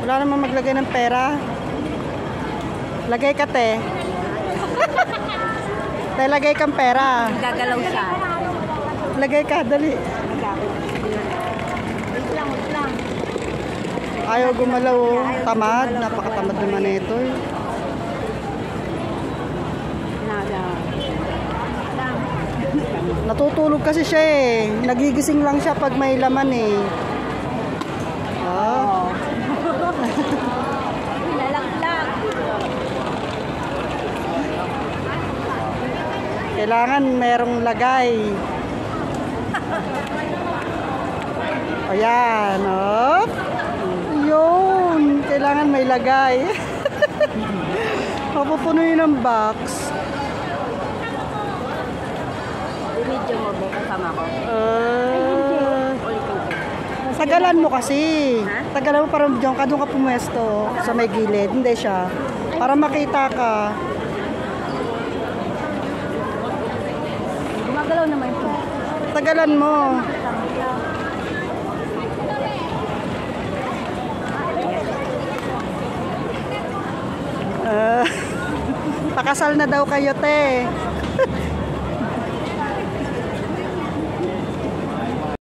Wala namang maglagay ng pera. Lagay ka, te. Te, lagay kang pera. Gagalaw siya. Lagay ka, dali. Wait lang. Ayaw gumalaw, oh. Tamad. Napakatamad naman ito, eh. Natutulog kasi siya, eh. Nagigising lang siya pag may laman, eh. Oh. Lalaklag. Kailangan merong lagay. Ayan, oh. Yun. Kailangan may lagay. Papupunuin ng box. Video mo ba kasama ko? Tagalan mo kasi. Ha? Tagalan mo para diyan ka, doon ka pumwesto sa may gilid. Hindi siya. Para makita ka. Gumagalaw naman ito. Tagalan mo. Pakasal na daw kayo, te.